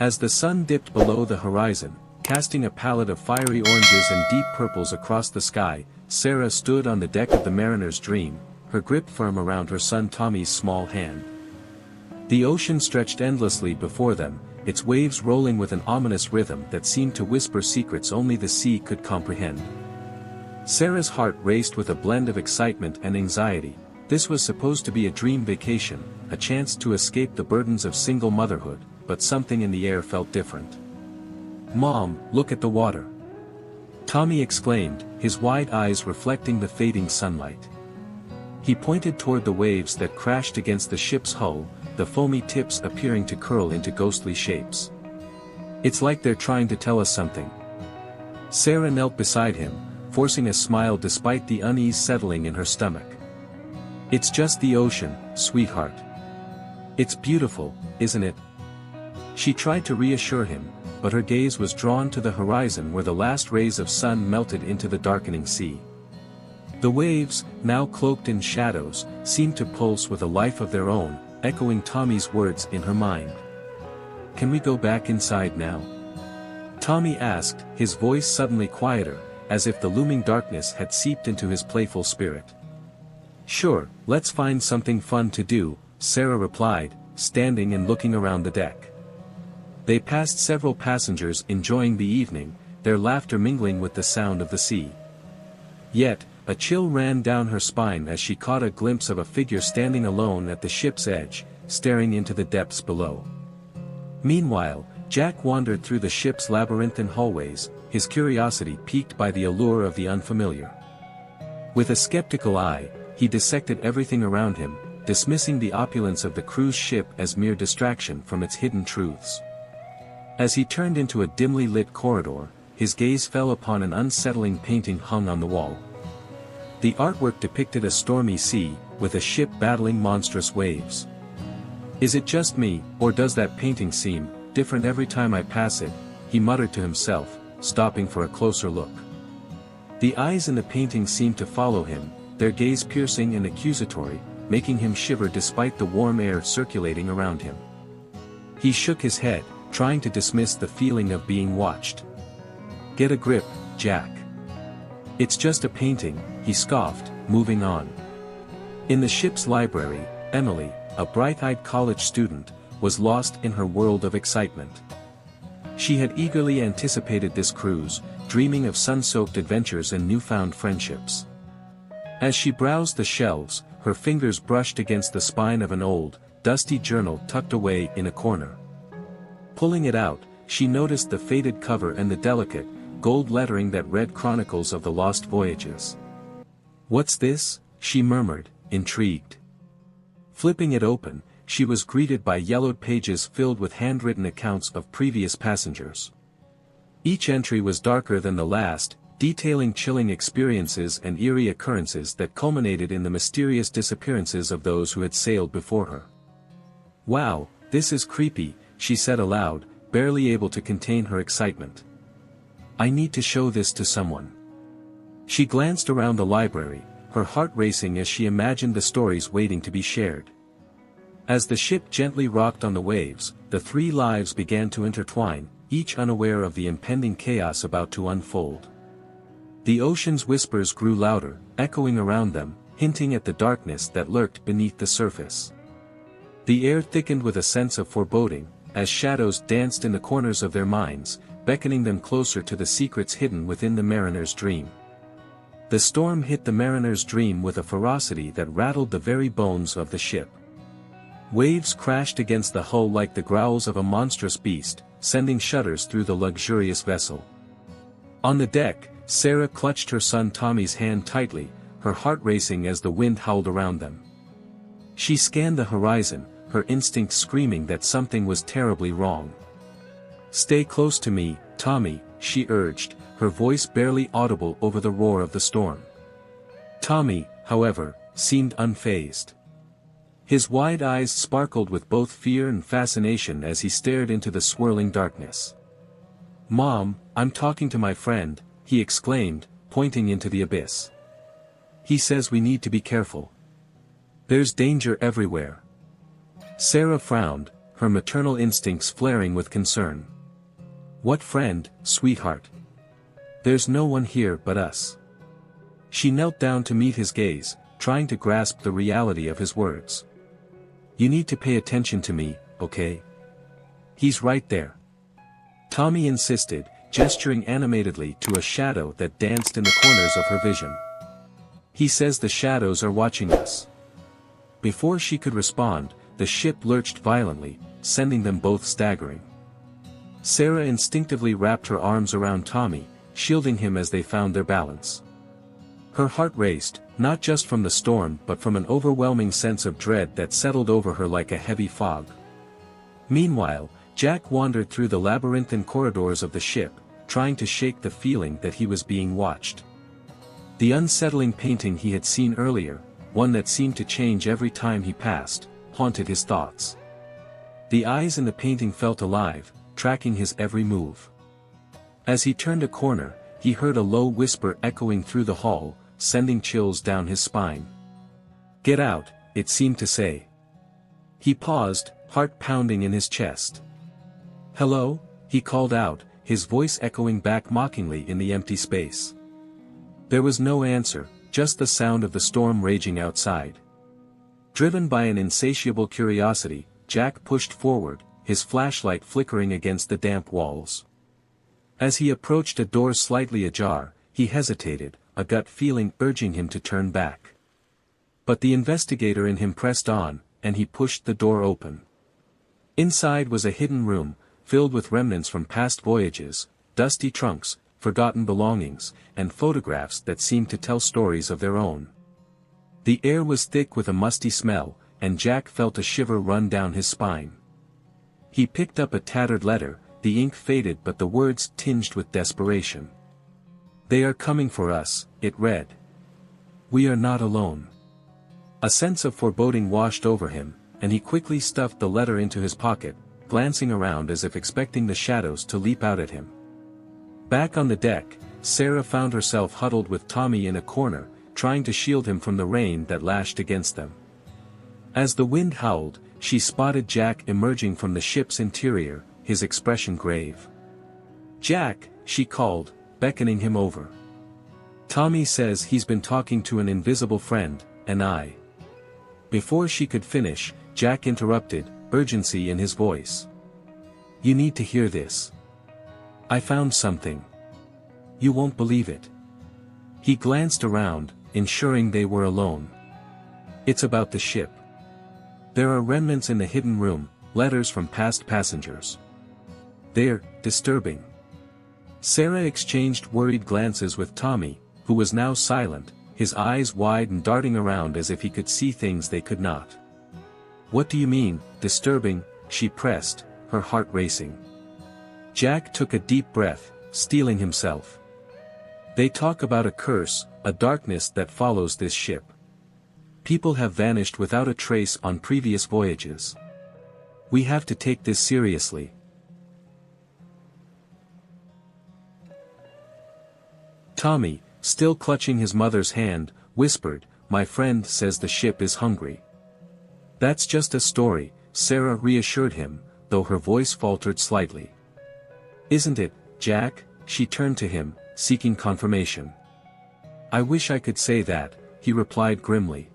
As the sun dipped below the horizon, casting a palette of fiery oranges and deep purples across the sky, Sarah stood on the deck of the Mariner's Dream, her grip firm around her son Tommy's small hand. The ocean stretched endlessly before them, its waves rolling with an ominous rhythm that seemed to whisper secrets only the sea could comprehend. Sarah's heart raced with a blend of excitement and anxiety. This was supposed to be a dream vacation, a chance to escape the burdens of single motherhood, but something in the air felt different. "Mom, look at the water!" Tommy exclaimed, his wide eyes reflecting the fading sunlight. He pointed toward the waves that crashed against the ship's hull, the foamy tips appearing to curl into ghostly shapes. "It's like they're trying to tell us something." Sarah knelt beside him, forcing a smile despite the unease settling in her stomach. "It's just the ocean, sweetheart. It's beautiful, isn't it?" She tried to reassure him, but her gaze was drawn to the horizon where the last rays of sun melted into the darkening sea. The waves, now cloaked in shadows, seemed to pulse with a life of their own, echoing Tommy's words in her mind. "Can we go back inside now?" Tommy asked, his voice suddenly quieter, as if the looming darkness had seeped into his playful spirit. "Sure, let's find something fun to do," Sarah replied, standing and looking around the deck. They passed several passengers enjoying the evening, their laughter mingling with the sound of the sea. Yet, a chill ran down her spine as she caught a glimpse of a figure standing alone at the ship's edge, staring into the depths below. Meanwhile, Jack wandered through the ship's labyrinthine hallways, his curiosity piqued by the allure of the unfamiliar. With a skeptical eye, he dissected everything around him, dismissing the opulence of the cruise ship as mere distraction from its hidden truths. As he turned into a dimly lit corridor, his gaze fell upon an unsettling painting hung on the wall. The artwork depicted a stormy sea, with a ship battling monstrous waves. "Is it just me, or does that painting seem different every time I pass it?" he muttered to himself, stopping for a closer look. The eyes in the painting seemed to follow him, their gaze piercing and accusatory, making him shiver despite the warm air circulating around him. He shook his head, trying to dismiss the feeling of being watched. "Get a grip, Jack. It's just a painting," he scoffed, moving on. In the ship's library, Emily, a bright-eyed college student, was lost in her world of excitement. She had eagerly anticipated this cruise, dreaming of sun-soaked adventures and newfound friendships. As she browsed the shelves, her fingers brushed against the spine of an old, dusty journal tucked away in a corner. Pulling it out, she noticed the faded cover and the delicate, gold lettering that read Chronicles of the Lost Voyages. "What's this?" she murmured, intrigued. Flipping it open, she was greeted by yellowed pages filled with handwritten accounts of previous passengers. Each entry was darker than the last, detailing chilling experiences and eerie occurrences that culminated in the mysterious disappearances of those who had sailed before her. "Wow, this is creepy," she said aloud, barely able to contain her excitement. "I need to show this to someone." She glanced around the library, her heart racing as she imagined the stories waiting to be shared. As the ship gently rocked on the waves, the three lives began to intertwine, each unaware of the impending chaos about to unfold. The ocean's whispers grew louder, echoing around them, hinting at the darkness that lurked beneath the surface. The air thickened with a sense of foreboding, as shadows danced in the corners of their minds, beckoning them closer to the secrets hidden within the Mariner's Dream. The storm hit the Mariner's Dream with a ferocity that rattled the very bones of the ship. Waves crashed against the hull like the growls of a monstrous beast, sending shudders through the luxurious vessel. On the deck, Sarah clutched her son Tommy's hand tightly, her heart racing as the wind howled around them. She scanned the horizon, her instinct screaming that something was terribly wrong. "Stay close to me, Tommy," she urged, her voice barely audible over the roar of the storm. Tommy, however, seemed unfazed. His wide eyes sparkled with both fear and fascination as he stared into the swirling darkness. "Mom, I'm talking to my friend," he exclaimed, pointing into the abyss. "He says we need to be careful. There's danger everywhere." Sarah frowned, her maternal instincts flaring with concern. "What friend, sweetheart? There's no one here but us." She knelt down to meet his gaze, trying to grasp the reality of his words. "You need to pay attention to me, okay? He's right there." Tommy insisted, gesturing animatedly to a shadow that danced in the corners of her vision. "He says the shadows are watching us." Before she could respond, the ship lurched violently, sending them both staggering. Sarah instinctively wrapped her arms around Tommy, shielding him as they found their balance. Her heart raced, not just from the storm but from an overwhelming sense of dread that settled over her like a heavy fog. Meanwhile, Jack wandered through the labyrinthine corridors of the ship, trying to shake the feeling that he was being watched. The unsettling painting he had seen earlier, one that seemed to change every time he passed, haunted his thoughts. The eyes in the painting felt alive, tracking his every move. As he turned a corner, he heard a low whisper echoing through the hall, sending chills down his spine. "Get out," it seemed to say. He paused, heart pounding in his chest. "Hello?" he called out, his voice echoing back mockingly in the empty space. There was no answer, just the sound of the storm raging outside. Driven by an insatiable curiosity, Jack pushed forward, his flashlight flickering against the damp walls. As he approached a door slightly ajar, he hesitated, a gut feeling urging him to turn back. But the investigator in him pressed on, and he pushed the door open. Inside was a hidden room, filled with remnants from past voyages, dusty trunks, forgotten belongings, and photographs that seemed to tell stories of their own. The air was thick with a musty smell, and Jack felt a shiver run down his spine. He picked up a tattered letter, the ink faded but the words tinged with desperation. "They are coming for us," it read. "We are not alone." A sense of foreboding washed over him, and he quickly stuffed the letter into his pocket, glancing around as if expecting the shadows to leap out at him. Back on the deck, Sarah found herself huddled with Tommy in a corner, trying to shield him from the rain that lashed against them. As the wind howled, she spotted Jack emerging from the ship's interior, his expression grave. "Jack," she called, beckoning him over. "Tommy says he's been talking to an invisible friend, and I..." Before she could finish, Jack interrupted, urgency in his voice. "You need to hear this. I found something. You won't believe it." He glanced around, ensuring they were alone. "It's about the ship. There are remnants in the hidden room, letters from past passengers. They're disturbing." Sarah exchanged worried glances with Tommy, who was now silent, his eyes wide and darting around as if he could see things they could not. "What do you mean, disturbing?" she pressed, her heart racing. Jack took a deep breath, steeling himself. "They talk about a curse, a darkness that follows this ship. People have vanished without a trace on previous voyages. We have to take this seriously." Tommy, still clutching his mother's hand, whispered, "My friend says the ship is hungry." "That's just a story," Sarah reassured him, though her voice faltered slightly. "Isn't it, Jack?" She turned to him, seeking confirmation. "I wish I could say that," he replied grimly.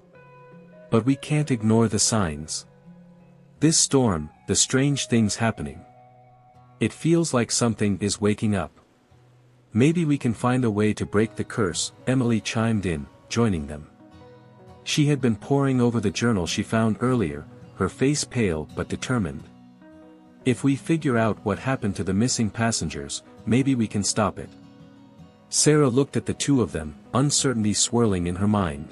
"But we can't ignore the signs. This storm, the strange things happening. It feels like something is waking up. Maybe we can find a way to break the curse," Emily chimed in, joining them. She had been poring over the journal she found earlier, her face pale but determined. "If we figure out what happened to the missing passengers, maybe we can stop it." Sarah looked at the two of them, uncertainty swirling in her mind.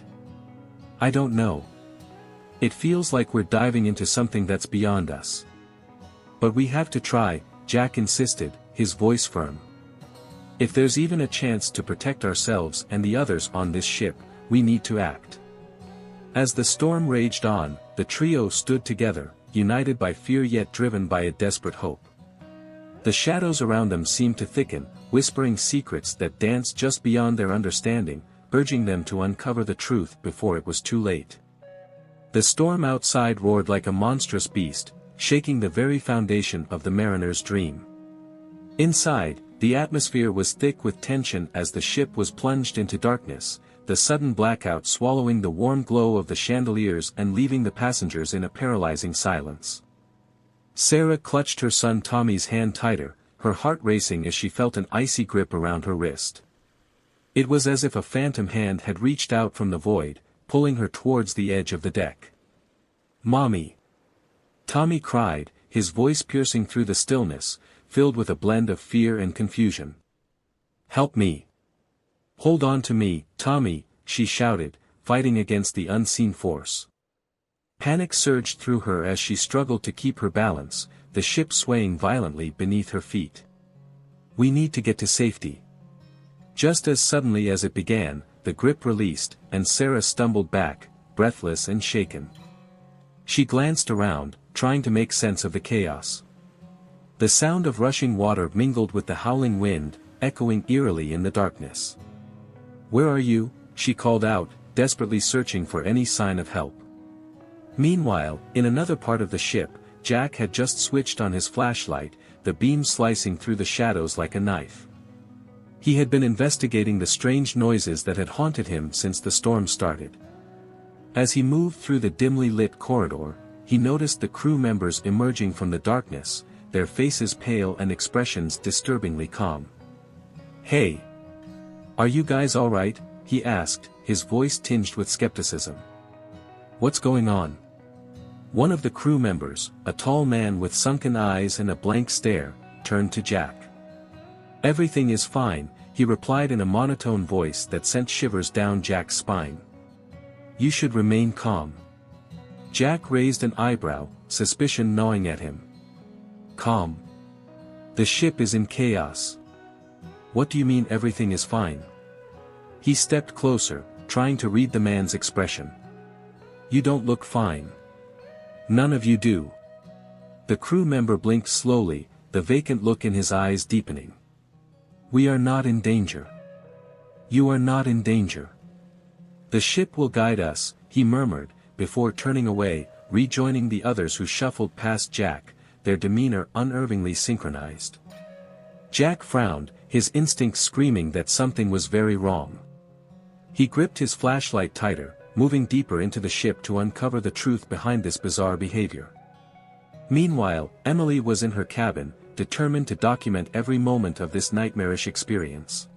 "I don't know. It feels like we're diving into something that's beyond us. But we have to try," Jack insisted, his voice firm. "If there's even a chance to protect ourselves and the others on this ship, we need to act." As the storm raged on, the trio stood together, united by fear yet driven by a desperate hope. The shadows around them seemed to thicken, whispering secrets that danced just beyond their understanding, urging them to uncover the truth before it was too late. The storm outside roared like a monstrous beast, shaking the very foundation of the mariner's dream. Inside, the atmosphere was thick with tension as the ship was plunged into darkness, the sudden blackout swallowing the warm glow of the chandeliers and leaving the passengers in a paralyzing silence. Sarah clutched her son Tommy's hand tighter, her heart racing as she felt an icy grip around her wrist. It was as if a phantom hand had reached out from the void, pulling her towards the edge of the deck. "Mommy!" Tommy cried, his voice piercing through the stillness, filled with a blend of fear and confusion. "Help me! Hold on to me, Tommy," she shouted, fighting against the unseen force. Panic surged through her as she struggled to keep her balance, the ship swaying violently beneath her feet. "We need to get to safety." Just as suddenly as it began, the grip released, and Sarah stumbled back, breathless and shaken. She glanced around, trying to make sense of the chaos. The sound of rushing water mingled with the howling wind, echoing eerily in the darkness. "Where are you?" she called out, desperately searching for any sign of help. Meanwhile, in another part of the ship, Jack had just switched on his flashlight, the beam slicing through the shadows like a knife. He had been investigating the strange noises that had haunted him since the storm started. As he moved through the dimly lit corridor, he noticed the crew members emerging from the darkness, their faces pale and expressions disturbingly calm. "Hey! Are you guys all right?" he asked, his voice tinged with skepticism. "What's going on?" One of the crew members, a tall man with sunken eyes and a blank stare, turned to Jack. "Everything is fine," he replied in a monotone voice that sent shivers down Jack's spine. "You should remain calm." Jack raised an eyebrow, suspicion gnawing at him. "Calm? The ship is in chaos." "What do you mean everything is fine?" He stepped closer, trying to read the man's expression. "You don't look fine." "None of you do." The crew member blinked slowly, the vacant look in his eyes deepening. "We are not in danger." "You are not in danger. The ship will guide us," he murmured, before turning away, rejoining the others who shuffled past Jack, their demeanor unerringly synchronized. Jack frowned, his instincts screaming that something was very wrong. He gripped his flashlight tighter, moving deeper into the ship to uncover the truth behind this bizarre behavior. Meanwhile, Emily was in her cabin, determined to document every moment of this nightmarish experience.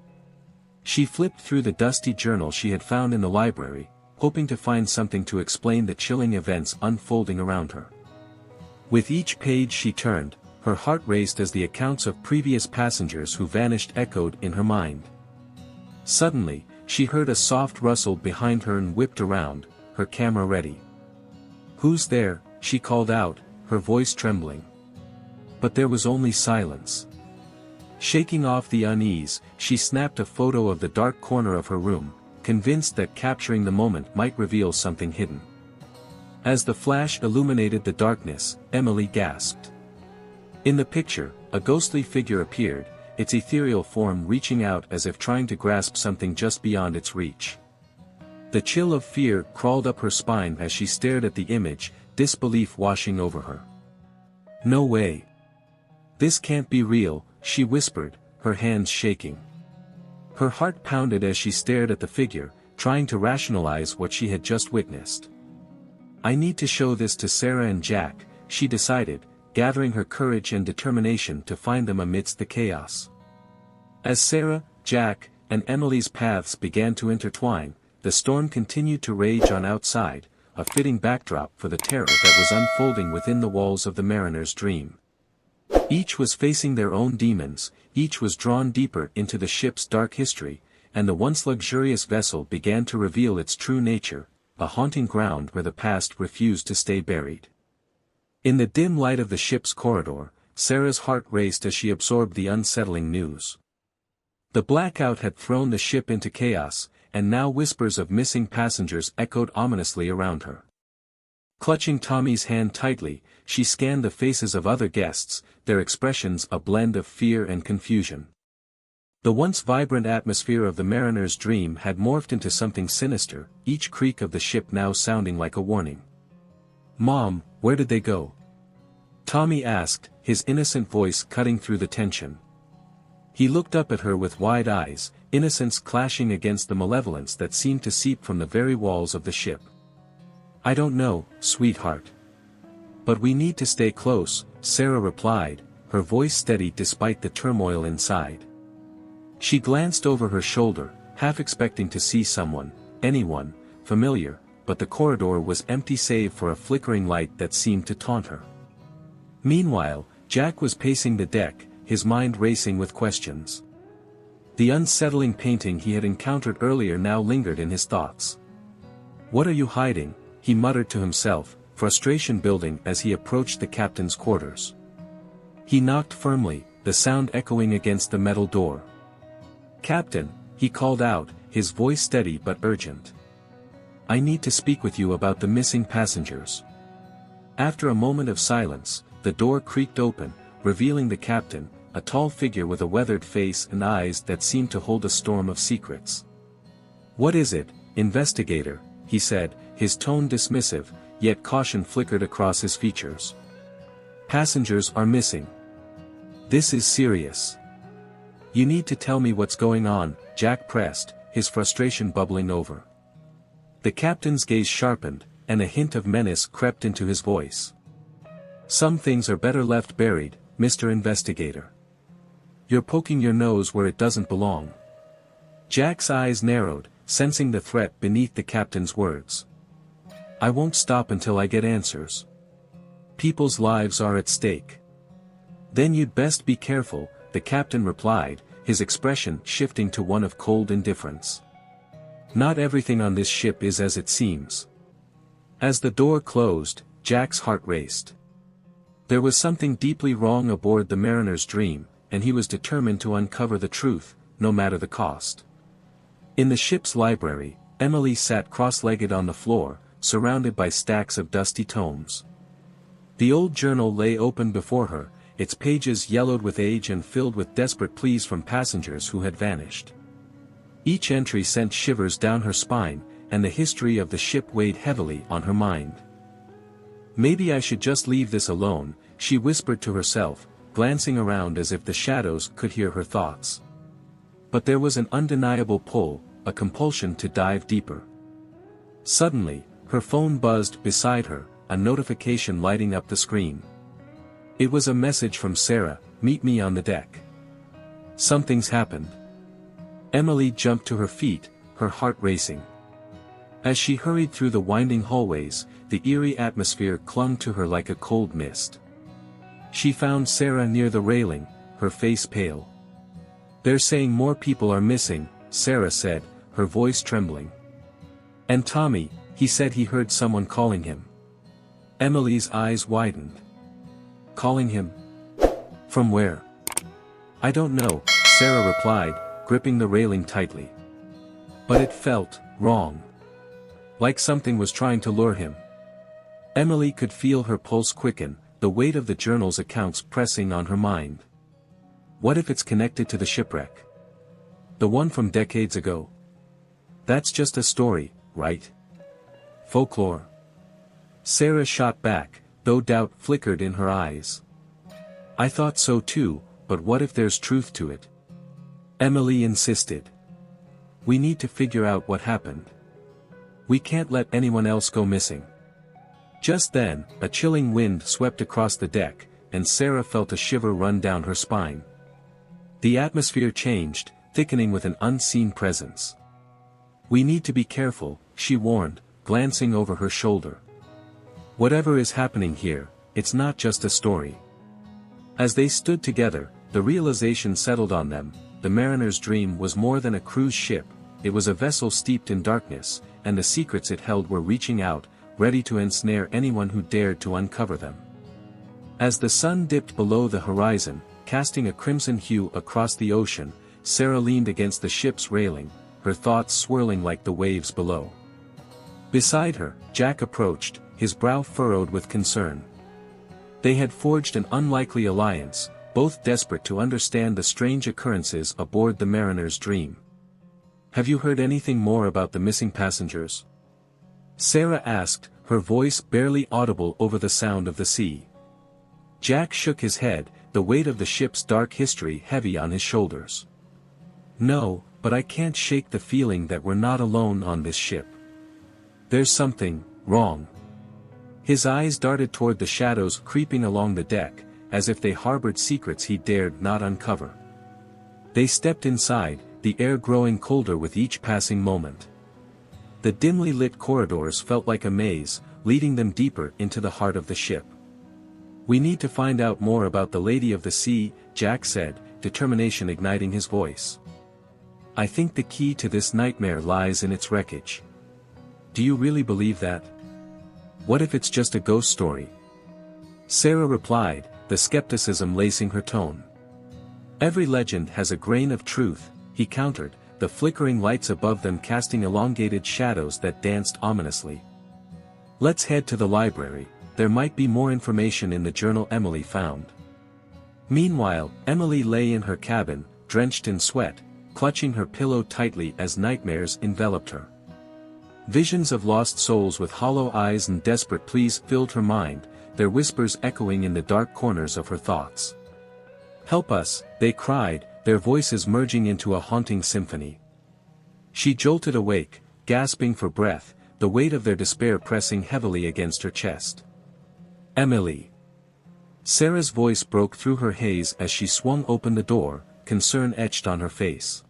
She flipped through the dusty journal she had found in the library, hoping to find something to explain the chilling events unfolding around her. With each page she turned, her heart raced as the accounts of previous passengers who vanished echoed in her mind. Suddenly, she heard a soft rustle behind her and whipped around, her camera ready. "Who's there?" she called out, her voice trembling. But there was only silence. Shaking off the unease, she snapped a photo of the dark corner of her room, convinced that capturing the moment might reveal something hidden. As the flash illuminated the darkness, Emily gasped. In the picture, a ghostly figure appeared, its ethereal form reaching out as if trying to grasp something just beyond its reach. The chill of fear crawled up her spine as she stared at the image, disbelief washing over her. "No way. This can't be real," she whispered, her hands shaking. Her heart pounded as she stared at the figure, trying to rationalize what she had just witnessed. "I need to show this to Sarah and Jack," she decided, gathering her courage and determination to find them amidst the chaos. As Sarah, Jack, and Emily's paths began to intertwine, the storm continued to rage on outside, a fitting backdrop for the terror that was unfolding within the walls of the mariner's dream. Each was facing their own demons, each was drawn deeper into the ship's dark history, and the once luxurious vessel began to reveal its true nature, a haunting ground where the past refused to stay buried. In the dim light of the ship's corridor, Sarah's heart raced as she absorbed the unsettling news. The blackout had thrown the ship into chaos, and now whispers of missing passengers echoed ominously around her. Clutching Tommy's hand tightly, she scanned the faces of other guests, their expressions a blend of fear and confusion. The once vibrant atmosphere of the mariner's dream had morphed into something sinister, each creak of the ship now sounding like a warning. "Mom, where did they go?" Tommy asked, his innocent voice cutting through the tension. He looked up at her with wide eyes, innocence clashing against the malevolence that seemed to seep from the very walls of the ship. I don't know, sweetheart. But we need to stay close, Sarah replied, her voice steady despite the turmoil inside. She glanced over her shoulder, half expecting to see someone, anyone, familiar, but the corridor was empty save for a flickering light that seemed to taunt her. Meanwhile, Jack was pacing the deck, his mind racing with questions. The unsettling painting he had encountered earlier now lingered in his thoughts. What are you hiding? He muttered to himself, frustration building as he approached the captain's quarters. He knocked firmly, the sound echoing against the metal door. Captain, he called out, his voice steady but urgent. I need to speak with you about the missing passengers. After a moment of silence, the door creaked open, revealing the captain, a tall figure with a weathered face and eyes that seemed to hold a storm of secrets. What is it, investigator? He said, his tone dismissive, yet caution flickered across his features. Passengers are missing. This is serious. You need to tell me what's going on, Jack pressed, his frustration bubbling over. The captain's gaze sharpened, and a hint of menace crept into his voice. Some things are better left buried, Mr. Investigator. You're poking your nose where it doesn't belong. Jack's eyes narrowed, sensing the threat beneath the captain's words. I won't stop until I get answers. People's lives are at stake. Then you'd best be careful, the captain replied, his expression shifting to one of cold indifference. Not everything on this ship is as it seems. As the door closed, Jack's heart raced. There was something deeply wrong aboard the Mariner's Dream, and he was determined to uncover the truth, no matter the cost. In the ship's library, Emily sat cross-legged on the floor, surrounded by stacks of dusty tomes. The old journal lay open before her, its pages yellowed with age and filled with desperate pleas from passengers who had vanished. Each entry sent shivers down her spine, and the history of the ship weighed heavily on her mind. Maybe I should just leave this alone, she whispered to herself, glancing around as if the shadows could hear her thoughts. But there was an undeniable pull, a compulsion to dive deeper. Suddenly, her phone buzzed beside her, a notification lighting up the screen. It was a message from Sarah, meet me on the deck. Something's happened. Emily jumped to her feet, her heart racing. As she hurried through the winding hallways, the eerie atmosphere clung to her like a cold mist. She found Sarah near the railing, her face pale. They're saying more people are missing, Sarah said, her voice trembling. And Tommy, he said he heard someone calling him. Emily's eyes widened. Calling him? From where? I don't know, Sarah replied, gripping the railing tightly. But it felt wrong. Like something was trying to lure him. Emily could feel her pulse quicken, the weight of the journal's accounts pressing on her mind. What if it's connected to the shipwreck? The one from decades ago? That's just a story, right? Folklore. Sarah shot back, though doubt flickered in her eyes. I thought so too, but what if there's truth to it? Emily insisted. We need to figure out what happened. We can't let anyone else go missing. Just then, a chilling wind swept across the deck, and Sarah felt a shiver run down her spine. The atmosphere changed, thickening with an unseen presence. We need to be careful, she warned, glancing over her shoulder. Whatever is happening here, it's not just a story. As they stood together, the realization settled on them, the Mariner's Dream was more than a cruise ship, it was a vessel steeped in darkness, and the secrets it held were reaching out, ready to ensnare anyone who dared to uncover them. As the sun dipped below the horizon, casting a crimson hue across the ocean, Sarah leaned against the ship's railing, her thoughts swirling like the waves below. Beside her, Jack approached, his brow furrowed with concern. They had forged an unlikely alliance, both desperate to understand the strange occurrences aboard the Mariner's Dream. Have you heard anything more about the missing passengers? Sarah asked, her voice barely audible over the sound of the sea. Jack shook his head, the weight of the ship's dark history heavy on his shoulders. No, but I can't shake the feeling that we're not alone on this ship. There's something wrong. His eyes darted toward the shadows creeping along the deck, as if they harbored secrets he dared not uncover. They stepped inside, the air growing colder with each passing moment. The dimly lit corridors felt like a maze, leading them deeper into the heart of the ship. We need to find out more about the Lady of the Sea, Jack said, determination igniting his voice. I think the key to this nightmare lies in its wreckage. Do you really believe that? What if it's just a ghost story? Sarah replied, the skepticism lacing her tone. Every legend has a grain of truth, he countered, the flickering lights above them casting elongated shadows that danced ominously. Let's head to the library, there might be more information in the journal Emily found. Meanwhile, Emily lay in her cabin, drenched in sweat, clutching her pillow tightly as nightmares enveloped her. Visions of lost souls with hollow eyes and desperate pleas filled her mind, their whispers echoing in the dark corners of her thoughts. Help us, they cried, their voices merging into a haunting symphony. She jolted awake, gasping for breath, the weight of their despair pressing heavily against her chest. Emily. Sarah's voice broke through her haze as she swung open the door, concern etched on her face.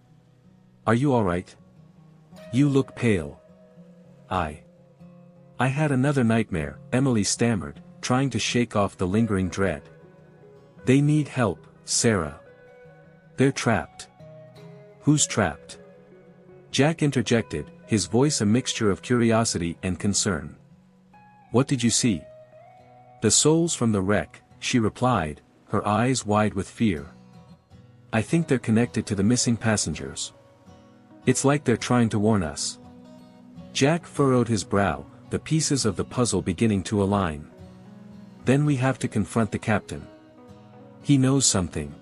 Are you all right? You look pale. I had another nightmare, Emily stammered, trying to shake off the lingering dread. They need help, Sarah. They're trapped. Who's trapped? Jack interjected, his voice a mixture of curiosity and concern. What did you see? The souls from the wreck, she replied, her eyes wide with fear. I think they're connected to the missing passengers. It's like they're trying to warn us. Jack furrowed his brow, the pieces of the puzzle beginning to align. Then we have to confront the captain. He knows something.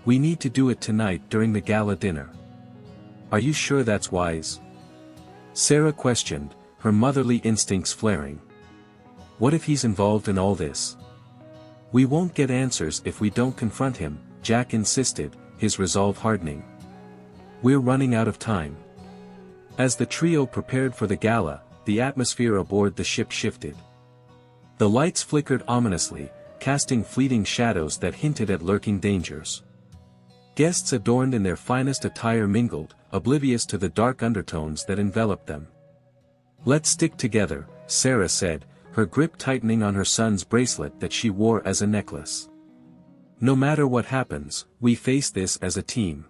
We need to do it tonight during the gala dinner. Are you sure that's wise? Sarah questioned, her motherly instincts flaring. What if he's involved in all this? We won't get answers if we don't confront him, Jack insisted, his resolve hardening. We're running out of time. As the trio prepared for the gala, the atmosphere aboard the ship shifted. The lights flickered ominously, casting fleeting shadows that hinted at lurking dangers. Guests adorned in their finest attire mingled, oblivious to the dark undertones that enveloped them. Let's stick together, Sarah said, her grip tightening on her son's bracelet that she wore as a necklace. No matter what happens, we face this as a team.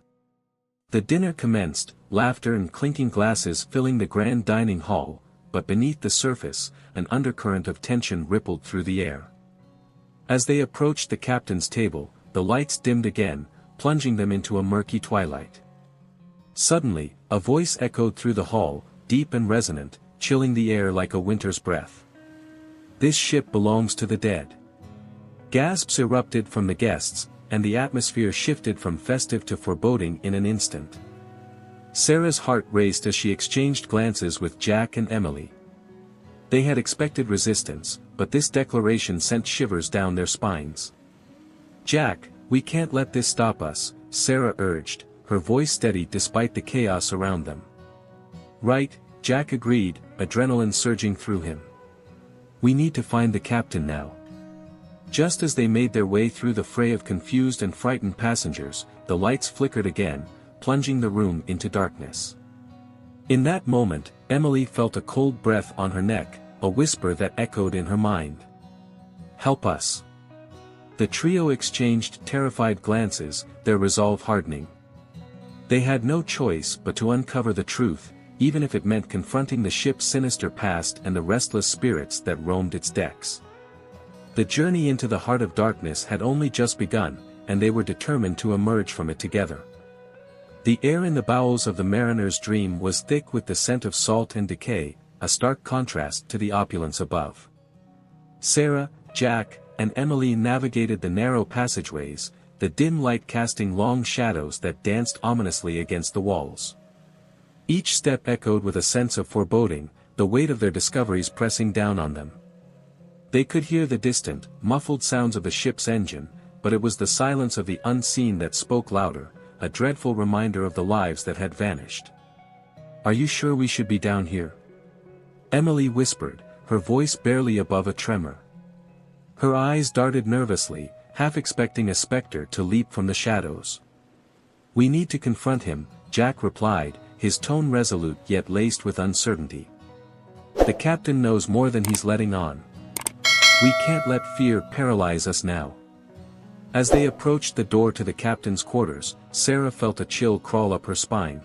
The dinner commenced, laughter and clinking glasses filling the grand dining hall, but beneath the surface, an undercurrent of tension rippled through the air. As they approached the captain's table, the lights dimmed again, plunging them into a murky twilight. Suddenly, a voice echoed through the hall, deep and resonant, chilling the air like a winter's breath. This ship belongs to the dead. Gasps erupted from the guests, and the atmosphere shifted from festive to foreboding in an instant. Sarah's heart raced as she exchanged glances with Jack and Emily. They had expected resistance, but this declaration sent shivers down their spines. Jack, we can't let this stop us, Sarah urged, her voice steady despite the chaos around them. Right, Jack agreed, adrenaline surging through him. We need to find the captain now. Just as they made their way through the fray of confused and frightened passengers, the lights flickered again, plunging the room into darkness. In that moment, Emily felt a cold breath on her neck, a whisper that echoed in her mind. Help us. The trio exchanged terrified glances, their resolve hardening. They had no choice but to uncover the truth, even if it meant confronting the ship's sinister past and the restless spirits that roamed its decks. The journey into the heart of darkness had only just begun, and they were determined to emerge from it together. The air in the bowels of the mariner's dream was thick with the scent of salt and decay, a stark contrast to the opulence above. Sarah, Jack, and Emily navigated the narrow passageways, the dim light casting long shadows that danced ominously against the walls. Each step echoed with a sense of foreboding, the weight of their discoveries pressing down on them. They could hear the distant, muffled sounds of the ship's engine, but it was the silence of the unseen that spoke louder, a dreadful reminder of the lives that had vanished. "Are you sure we should be down here?" Emily whispered, her voice barely above a tremor. Her eyes darted nervously, half expecting a specter to leap from the shadows. "We need to confront him," Jack replied, his tone resolute yet laced with uncertainty. "The captain knows more than he's letting on. We can't let fear paralyze us now." As they approached the door to the captain's quarters, Sarah felt a chill crawl up her spine.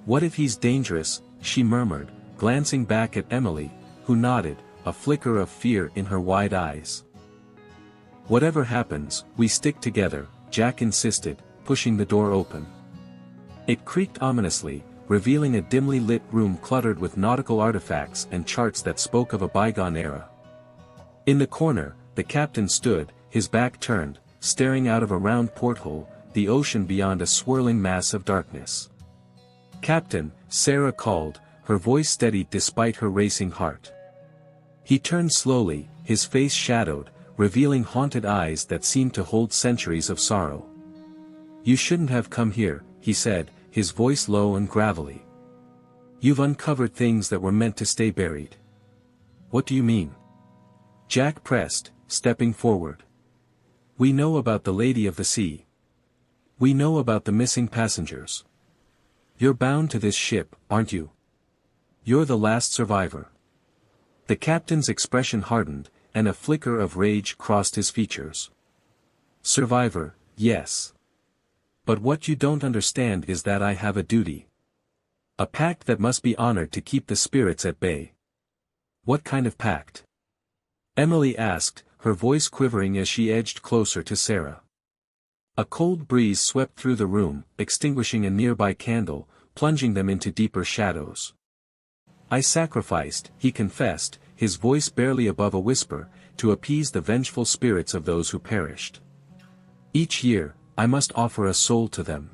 "What if he's dangerous?" she murmured, glancing back at Emily, who nodded, a flicker of fear in her wide eyes. "Whatever happens, we stick together," Jack insisted, pushing the door open. It creaked ominously, revealing a dimly lit room cluttered with nautical artifacts and charts that spoke of a bygone era. In the corner, the captain stood, his back turned, staring out of a round porthole, the ocean beyond a swirling mass of darkness. "Captain," Sarah called, her voice steady despite her racing heart. He turned slowly, his face shadowed, revealing haunted eyes that seemed to hold centuries of sorrow. "You shouldn't have come here," he said, his voice low and gravelly. "You've uncovered things that were meant to stay buried." "What do you mean?" Jack pressed, stepping forward. "We know about the Lady of the Sea. We know about the missing passengers. You're bound to this ship, aren't you? You're the last survivor." The captain's expression hardened, and a flicker of rage crossed his features. "Survivor, yes. But what you don't understand is that I have a duty. A pact that must be honored to keep the spirits at bay." "What kind of pact?" Emily asked, her voice quivering as she edged closer to Sarah. A cold breeze swept through the room, extinguishing a nearby candle, plunging them into deeper shadows. "I sacrificed," he confessed, his voice barely above a whisper, "to appease the vengeful spirits of those who perished. Each year, I must offer a soul to them.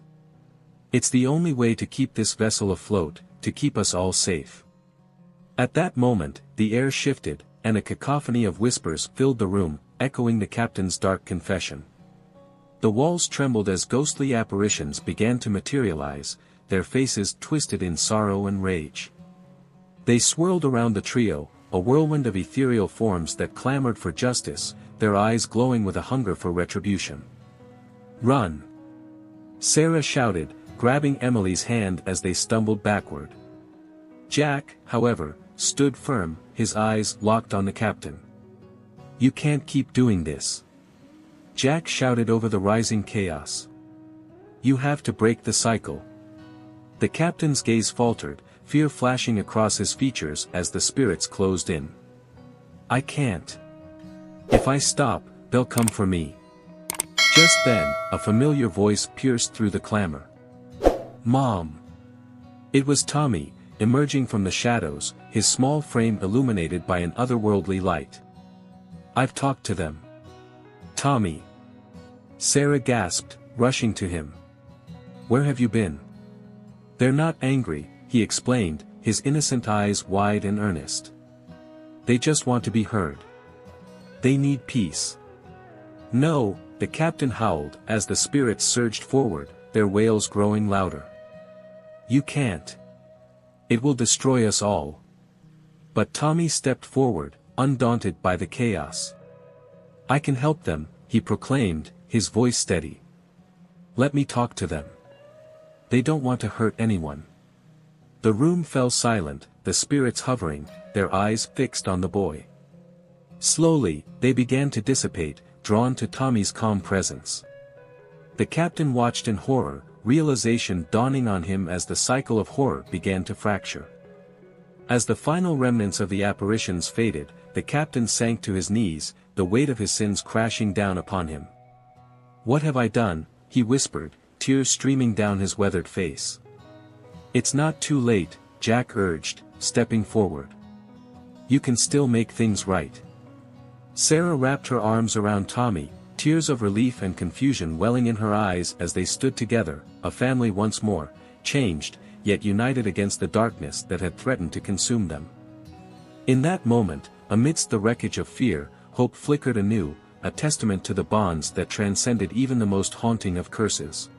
It's the only way to keep this vessel afloat, to keep us all safe." At that moment, the air shifted, and a cacophony of whispers filled the room, echoing the captain's dark confession. The walls trembled as ghostly apparitions began to materialize, their faces twisted in sorrow and rage. They swirled around the trio, a whirlwind of ethereal forms that clamored for justice, their eyes glowing with a hunger for retribution. "Run!" Sarah shouted, grabbing Emily's hand as they stumbled backward. Jack, however, stood firm, his eyes locked on the captain. "You can't keep doing this," Jack shouted over the rising chaos. "You have to break the cycle." The captain's gaze faltered, fear flashing across his features as the spirits closed in. "I can't. If I stop, they'll come for me." Just then, a familiar voice pierced through the clamor. "Mom!" It was Tommy, emerging from the shadows, his small frame illuminated by an otherworldly light. "I've talked to them." "Tommy!" Sarah gasped, rushing to him. "Where have you been?" "They're not angry," he explained, his innocent eyes wide and earnest. "They just want to be heard. They need peace." "No," the captain howled as the spirits surged forward, their wails growing louder. "You can't. It will destroy us all." But Tommy stepped forward, undaunted by the chaos. "I can help them," he proclaimed, his voice steady. "Let me talk to them. They don't want to hurt anyone." The room fell silent, the spirits hovering, their eyes fixed on the boy. Slowly, they began to dissipate, drawn to Tommy's calm presence. The captain watched in horror, realization dawning on him as the cycle of horror began to fracture. As the final remnants of the apparitions faded, the captain sank to his knees, the weight of his sins crashing down upon him. "What have I done?" he whispered, tears streaming down his weathered face. "It's not too late," Jack urged, stepping forward. "You can still make things right." Sarah wrapped her arms around Tommy, tears of relief and confusion welling in her eyes as they stood together, a family once more, changed, yet united against the darkness that had threatened to consume them. In that moment, Amidst the wreckage of fear, hope flickered anew, a testament to the bonds that transcended even the most haunting of curses.